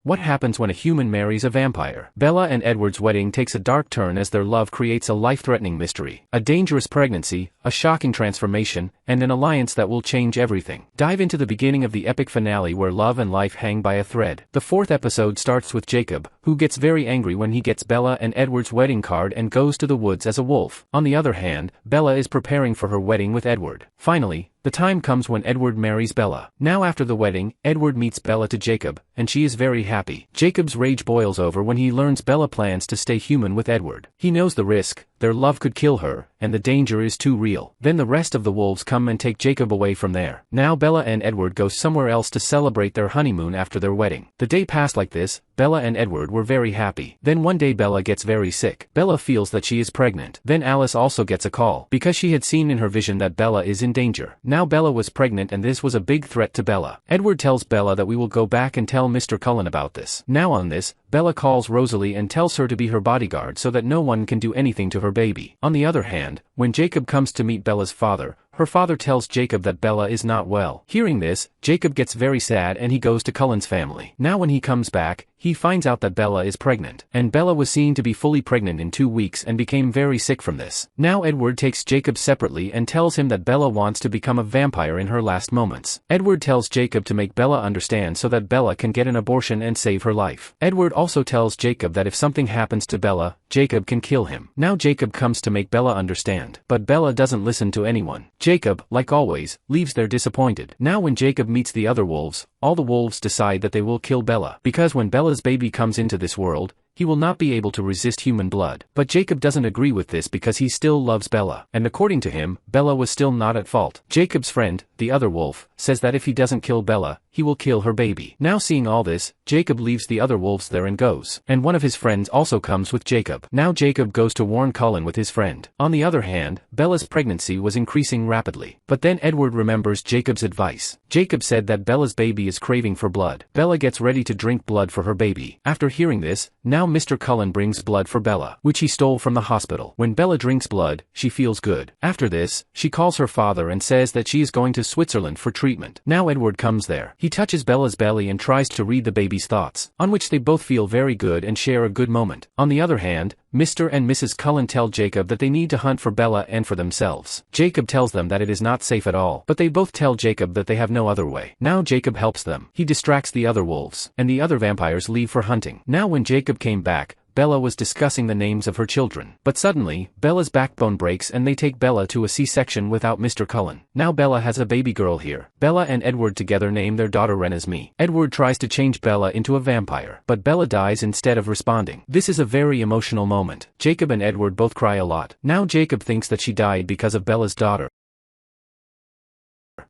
What happens when a human marries a vampire? Bella and Edward's wedding takes a dark turn as their love creates a life-threatening mystery, a dangerous pregnancy, a shocking transformation, and an alliance that will change everything. Dive into the beginning of the epic finale where love and life hang by a thread. The fourth episode starts with Jacob, who gets very angry when he gets Bella and Edward's wedding card and goes to the woods as a wolf. On the other hand, Bella is preparing for her wedding with Edward. Finally, the time comes when Edward marries Bella. Now after the wedding, Edward meets Bella to Jacob, and she is very happy. Jacob's rage boils over when he learns Bella plans to stay human with Edward. He knows the risk, their love could kill her, and the danger is too real. Then the rest of the wolves come and take Jacob away from there. Now Bella and Edward go somewhere else to celebrate their honeymoon after their wedding. The day passed like this. Bella and Edward were very happy. Then one day Bella gets very sick. Bella feels that she is pregnant. Then Alice also gets a call, because she had seen in her vision that Bella is in danger. Now Bella was pregnant and this was a big threat to Bella. Edward tells Bella that we will go back and tell Mr. Cullen about this. Now on this, Bella calls Rosalie and tells her to be her bodyguard so that no one can do anything to her baby. On the other hand, when Jacob comes to meet Bella's father, her father tells Jacob that Bella is not well. Hearing this, Jacob gets very sad and he goes to Cullen's family. Now when he comes back, he finds out that Bella is pregnant. And Bella was seen to be fully pregnant in 2 weeks and became very sick from this. Now Edward takes Jacob separately and tells him that Bella wants to become a vampire in her last moments. Edward tells Jacob to make Bella understand so that Bella can get an abortion and save her life. Edward also tells Jacob that if something happens to Bella, Jacob can kill him. Now Jacob comes to make Bella understand, but Bella doesn't listen to anyone. Jacob, like always, leaves there disappointed. Now when Jacob meets the other wolves, all the wolves decide that they will kill Bella, because when Bella's baby comes into this world, he will not be able to resist human blood. But Jacob doesn't agree with this because he still loves Bella, and according to him, Bella was still not at fault. Jacob's friend, the other wolf, says that if he doesn't kill Bella, he will kill her baby. Now seeing all this, Jacob leaves the other wolves there and goes. And one of his friends also comes with Jacob. Now Jacob goes to warn Cullen with his friend. On the other hand, Bella's pregnancy was increasing rapidly. But then Edward remembers Jacob's advice. Jacob said that Bella's baby is craving for blood. Bella gets ready to drink blood for her baby. After hearing this, now Mr. Cullen brings blood for Bella, which he stole from the hospital. When Bella drinks blood, she feels good. After this, she calls her father and says that she is going to Switzerland for treatment. Now Edward comes there. He touches Bella's belly and tries to read the baby's thoughts, on which they both feel very good and share a good moment. On the other hand, Mr. and Mrs. Cullen tell Jacob that they need to hunt for Bella and for themselves. Jacob tells them that it is not safe at all, but they both tell Jacob that they have no other way. Now Jacob helps them. He distracts the other wolves, and the other vampires leave for hunting. Now when Jacob came back, Bella was discussing the names of her children. But suddenly, Bella's backbone breaks and they take Bella to a C-section without Mr. Cullen. Now Bella has a baby girl here. Bella and Edward together name their daughter Renée. Edward tries to change Bella into a vampire, but Bella dies instead of responding. This is a very emotional moment. Jacob and Edward both cry a lot. Now Jacob thinks that she died because of Bella's daughter.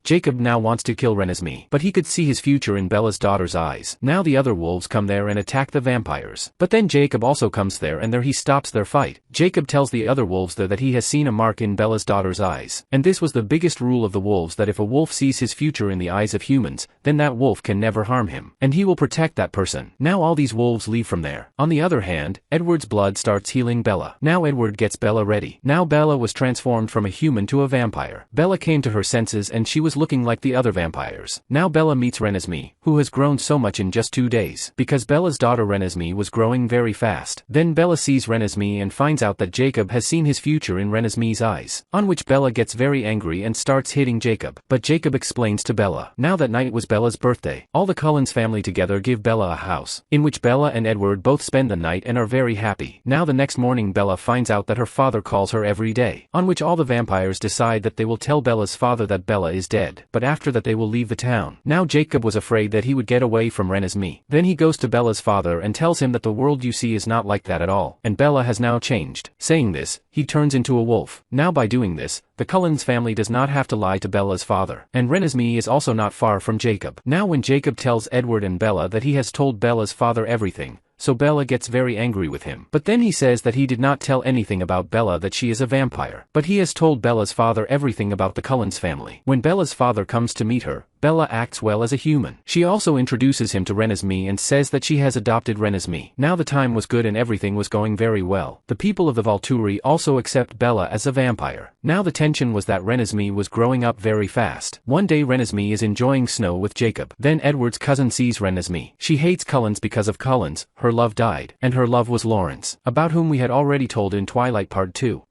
Jacob now wants to kill Renée, but he could see his future in Bella's daughter's eyes. Now the other wolves come there and attack the vampires. But then Jacob also comes there and there he stops their fight. Jacob tells the other wolves there that he has seen a mark in Bella's daughter's eyes. And this was the biggest rule of the wolves, that if a wolf sees his future in the eyes of humans, then that wolf can never harm him, and he will protect that person. Now all these wolves leave from there. On the other hand, Edward's blood starts healing Bella. Now Edward gets Bella ready. Now Bella was transformed from a human to a vampire. Bella came to her senses and she was looking like the other vampires. Now Bella meets Renée, who has grown so much in just 2 days, because Bella's daughter Renée was growing very fast. Then Bella sees Renée and finds out that Jacob has seen his future in Renée's eyes, on which Bella gets very angry and starts hitting Jacob. But Jacob explains to Bella. Now that night was Bella's birthday. All the Cullens family together give Bella a house, in which Bella and Edward both spend the night and are very happy. Now the next morning Bella finds out that her father calls her every day, on which all the vampires decide that they will tell Bella's father that Bella is dead. But after that they will leave the town. Now Jacob was afraid that he would get away from Renée. Then he goes to Bella's father and tells him that the world you see is not like that at all, and Bella has now changed. Saying this, he turns into a wolf. Now by doing this, the Cullens family does not have to lie to Bella's father, and Renée is also not far from Jacob. Now when Jacob tells Edward and Bella that he has told Bella's father everything, so Bella gets very angry with him. But then he says that he did not tell anything about Bella, that she is a vampire, but he has told Bella's father everything about the Cullens family. When Bella's father comes to meet her, Bella acts well as a human. She also introduces him to Renée and says that she has adopted Renée. Now the time was good and everything was going very well. The people of the Volturi also accept Bella as a vampire. Now the tension was that Renée was growing up very fast. One day Renée is enjoying snow with Jacob. Then Edward's cousin sees Renée. She hates Cullens because of Cullens, her love died. And her love was Lawrence, about whom we had already told in Twilight Part 2.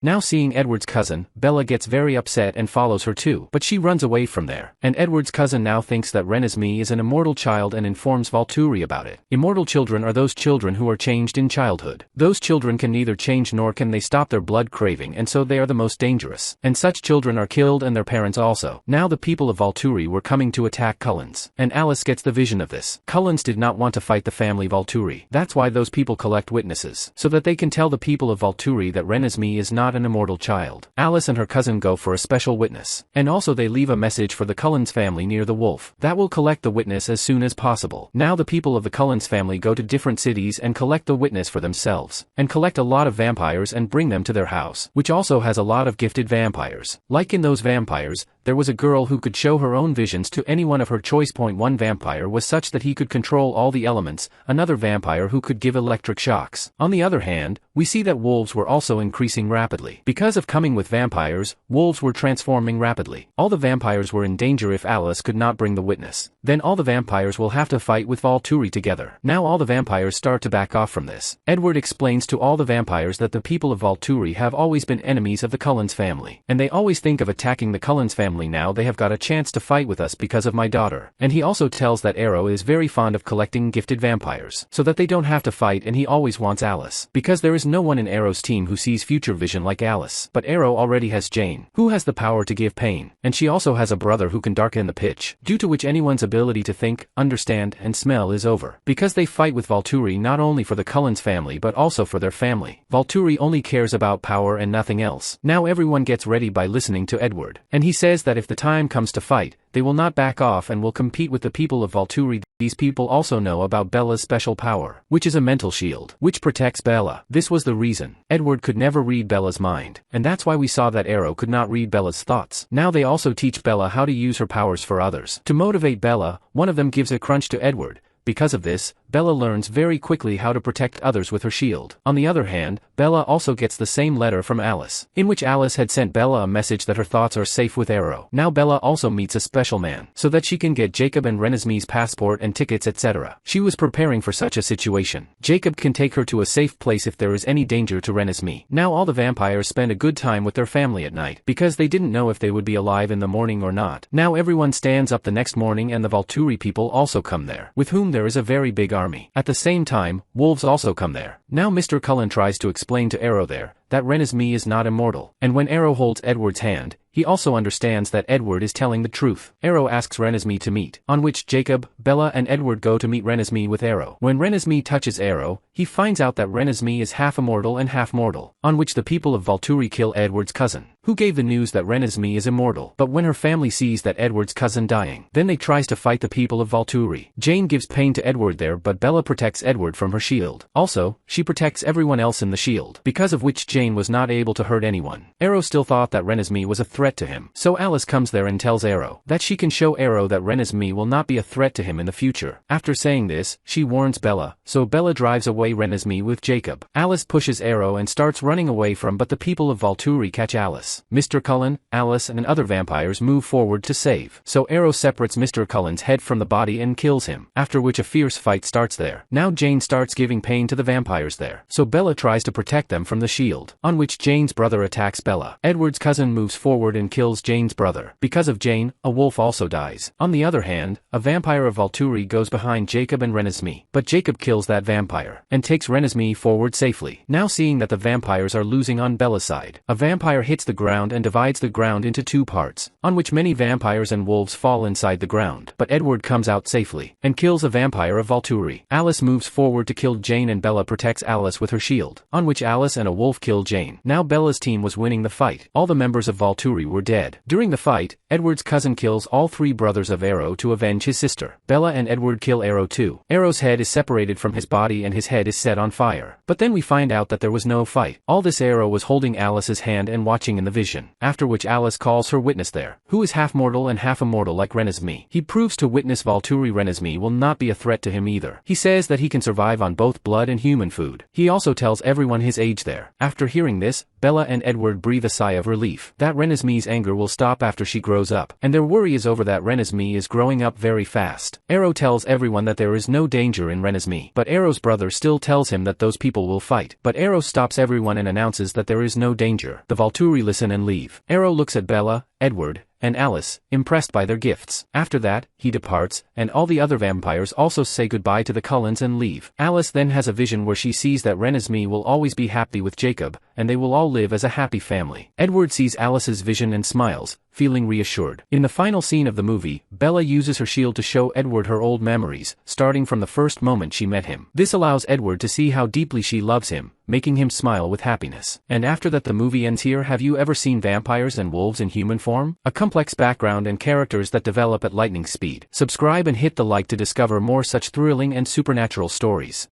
Now seeing Edward's cousin, Bella gets very upset and follows her too, but she runs away from there. And Edward's cousin now thinks that Renée is an immortal child and informs Volturi about it. Immortal children are those children who are changed in childhood. Those children can neither change nor can they stop their blood craving, and so they are the most dangerous. And such children are killed and their parents also. Now the people of Volturi were coming to attack Cullens. And Alice gets the vision of this. Cullens did not want to fight the family Volturi. That's why those people collect witnesses, so that they can tell the people of Volturi that Renée is not an immortal child. Alice and her cousin go for a special witness. And also they leave a message for the Cullens family near the wolf. That will collect the witness as soon as possible. Now the people of the Cullens family go to different cities and collect the witness for themselves. And collect a lot of vampires and bring them to their house, which also has a lot of gifted vampires. Like in those vampires, there was a girl who could show her own visions to any one of her choice. One vampire was such that he could control all the elements, another vampire who could give electric shocks. On the other hand, we see that wolves were also increasing rapidly. Because of coming with vampires, wolves were transforming rapidly. All the vampires were in danger if Alice could not bring the witness. Then all the vampires will have to fight with Volturi together. Now all the vampires start to back off from this. Edward explains to all the vampires that the people of Volturi have always been enemies of the Cullens family. And they always think of attacking the Cullens family. Now they have got a chance to fight with us because of my daughter. And he also tells that Arrow is very fond of collecting gifted vampires, so that they don't have to fight, and he always wants Alice. Because there is no one in Arrow's team who sees future vision like Alice. But Arrow already has Jane, who has the power to give pain. And she also has a brother who can darken the pitch, due to which anyone's ability to think, understand, and smell is over. Because they fight with Volturi not only for the Cullens family but also for their family. Volturi only cares about power and nothing else. Now everyone gets ready by listening to Edward. And he says that if the time comes to fight, they will not back off and will compete with the people of Volturi. These people also know about Bella's special power, which is a mental shield, which protects Bella. This was the reason. Edward could never read Bella's mind, and that's why we saw that Arrow could not read Bella's thoughts. Now they also teach Bella how to use her powers for others. To motivate Bella, one of them gives a crunch to Edward. Because of this, Bella learns very quickly how to protect others with her shield. On the other hand, Bella also gets the same letter from Alice, in which Alice had sent Bella a message that her thoughts are safe with Arrow. Now Bella also meets a special man, so that she can get Jacob and Renée's passport and tickets, etc. She was preparing for such a situation. Jacob can take her to a safe place if there is any danger to Renée. Now all the vampires spend a good time with their family at night, because they didn't know if they would be alive in the morning or not. Now everyone stands up the next morning and the Volturi people also come there, with whom there is a very big army. At the same time, wolves also come there. Now Mr. Cullen tries to explain to Arrow there that Renée is not immortal. And when Arrow holds Edward's hand, he also understands that Edward is telling the truth. Arrow asks Renée to meet, on which Jacob, Bella and Edward go to meet Renée with Arrow. When Renée touches Arrow, he finds out that Renée is half immortal and half mortal, on which the people of Volturi kill Edward's cousin, who gave the news that Renée is immortal. But when her family sees that Edward's cousin dying, then they tries to fight the people of Volturi. Jane gives pain to Edward there, but Bella protects Edward from her shield. Also, she protects everyone else in the shield, because of which Jane was not able to hurt anyone. Arrow still thought that Renée was a threat to him, so Alice comes there and tells Arrow that she can show Arrow that Renée will not be a threat to him in the future. After saying this, she warns Bella, so Bella drives away Renée with Jacob. Alice pushes Arrow and starts running away from, but the people of Volturi catch Alice. Mr. Cullen, Alice and other vampires move forward to save, so Arrow separates Mr. Cullen's head from the body and kills him, after which a fierce fight starts there. Now Jane starts giving pain to the vampires there, so Bella tries to protect them from the shield, on which Jane's brother attacks Bella. Edward's cousin moves forward and kills Jane's brother. Because of Jane, a wolf also dies. On the other hand, a vampire of Volturi goes behind Jacob and Renée, but Jacob kills that vampire, and takes Renée forward safely. Now seeing that the vampires are losing on Bella's side, a vampire hits the ground and divides the ground into two parts, on which many vampires and wolves fall inside the ground. But Edward comes out safely, and kills a vampire of Volturi. Alice moves forward to kill Jane and Bella protects Alice with her shield, on which Alice and a wolf kill Jane. Now Bella's team was winning the fight. All the members of Volturi were dead. During the fight, Edward's cousin kills all three brothers of Arrow to avenge his sister. Bella and Edward kill Arrow too. Arrow's head is separated from his body and his head is set on fire. But then we find out that there was no fight. All this Arrow was holding Alice's hand and watching in the vision, after which Alice calls her witness there, who is half mortal and half immortal like Renée. He proves to witness Valtteri Renée will not be a threat to him either. He says that he can survive on both blood and human food. He also tells everyone his age there. After hearing this, Bella and Edward breathe a sigh of relief that Renée's anger will stop after she grows up, and their worry is over that Renée is growing up very fast. Arrow tells everyone that there is no danger in Renée, but Arrow's brother still tells him that those people will fight. But Arrow stops everyone and announces that there is no danger. The Valtteri listen and leave. Arrow looks at Bella, Edward, and Alice, impressed by their gifts. After that, he departs, and all the other vampires also say goodbye to the Cullens and leave. Alice then has a vision where she sees that Renée will always be happy with Jacob, and they will all live as a happy family. Edward sees Alice's vision and smiles, feeling reassured. In the final scene of the movie, Bella uses her shield to show Edward her old memories, starting from the first moment she met him. This allows Edward to see how deeply she loves him, making him smile with happiness. And after that the movie ends here. Have you ever seen vampires and wolves in human form? A complex background and characters that develop at lightning speed. Subscribe and hit the like to discover more such thrilling and supernatural stories.